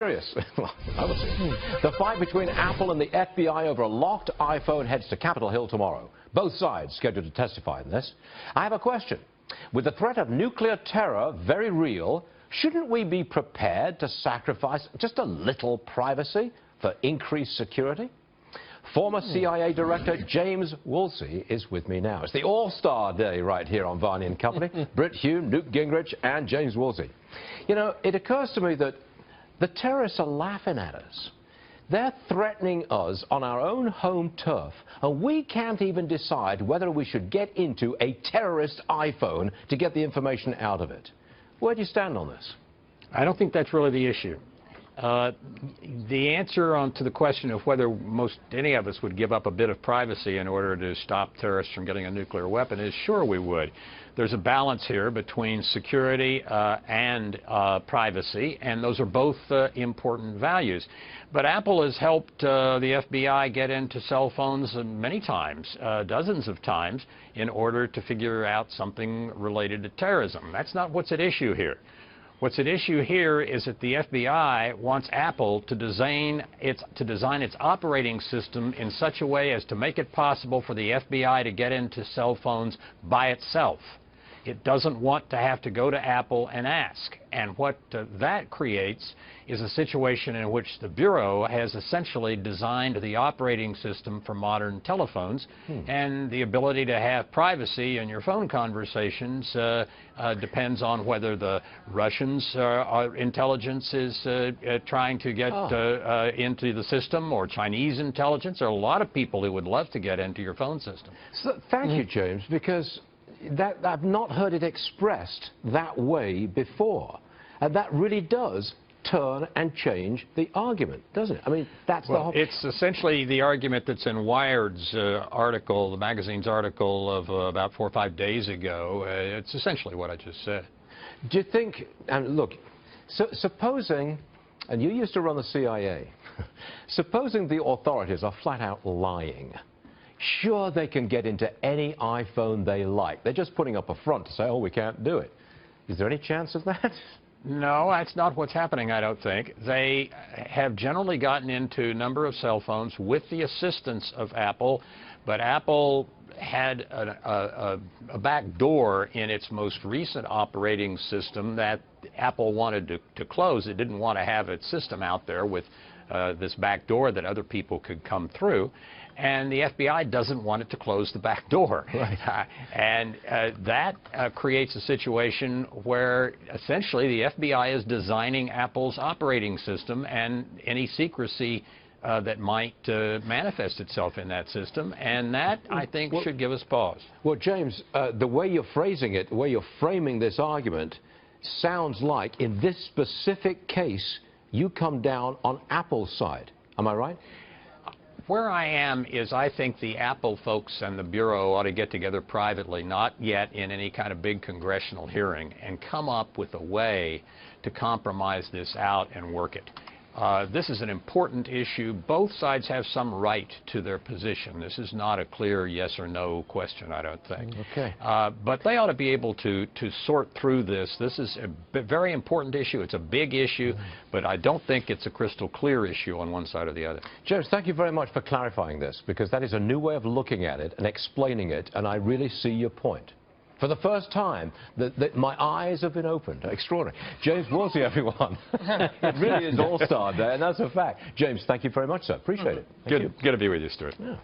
Serious. The fight between Apple and the FBI over a locked iPhone heads to Capitol Hill tomorrow. Both sides scheduled to testify in this. I have a question. With the threat of nuclear terror very real, shouldn't we be prepared to sacrifice just a little privacy for increased security? Former CIA Director James Woolsey is with me now. It's the all-star day right here on Varney & Company. Britt Hume, Newt Gingrich and James Woolsey. You know, it occurs to me that the terrorists are laughing at us. They're threatening us on our own home turf, and we can't even decide whether we should get into a terrorist iPhone to get the information out of it. Where do you stand on this? I don't think that's really the issue. The answer to the question of whether any of us would give up a bit of privacy in order to stop terrorists from getting a nuclear weapon is sure we would. There's a balance here between security and privacy, and those are both important values. But Apple has helped the FBI get into cell phones many times, dozens of times, in order to figure out something related to terrorism. That's not what's at issue here. What's at issue here is that the FBI wants Apple to design its operating system in such a way as to make it possible for the FBI to get into cell phones by itself. It doesn't want to have to go to Apple and ask. And what that creates is a situation in which the Bureau has essentially designed the operating system for modern telephones, and the ability to have privacy in your phone conversations depends on whether the Russians' intelligence is trying to get into the system, or Chinese intelligence. There are a lot of people who would love to get into your phone system. So, thank you, James, because I've not heard it expressed that way before. And that really does turn and change the argument, doesn't it? I mean, that's the whole... It's essentially the argument that's in Wired's article, the magazine's article of about 4 or 5 days ago. It's essentially what I just said. Do you think, and look, supposing, and you used to run the CIA, supposing the authorities are flat out lying, sure, they can get into any iPhone they like. They're just putting up a front to say, oh, we can't do it. Is there any chance of that? No, that's not what's happening, I don't think. They have generally gotten into a number of cell phones with the assistance of Apple, but Apple had a back door in its most recent operating system that Apple wanted to close. It didn't want to have its system out there with this back door that other people could come through, and the FBI doesn't want it to close the back door. Right. That creates a situation where essentially the FBI is designing Apple's operating system and any secrecy that might manifest itself in that system, and that, I think, should give us pause. Well, James, the way you're phrasing it, the way you're framing this argument, sounds like, in this specific case, you come down on Apple's side. Am I right? Where I am is I think the Apple folks and the Bureau ought to get together privately, not yet in any kind of big congressional hearing, and come up with a way to compromise this out and work it. This is an important issue. Both sides have some right to their position. This is not a clear yes or no question, I don't think. Okay. But they ought to be able to sort through this. This is a very important issue. It's a big issue, but I don't think it's a crystal clear issue on one side or the other. James, thank you very much for clarifying this, because that is a new way of looking at it and explaining it, and I really see your point. For the first time, my eyes have been opened. Extraordinary. James Woolsey, everyone. It really is all-star day, and that's a fact. James, thank you very much, sir. Appreciate it. Good to be with you, Stuart. Yeah.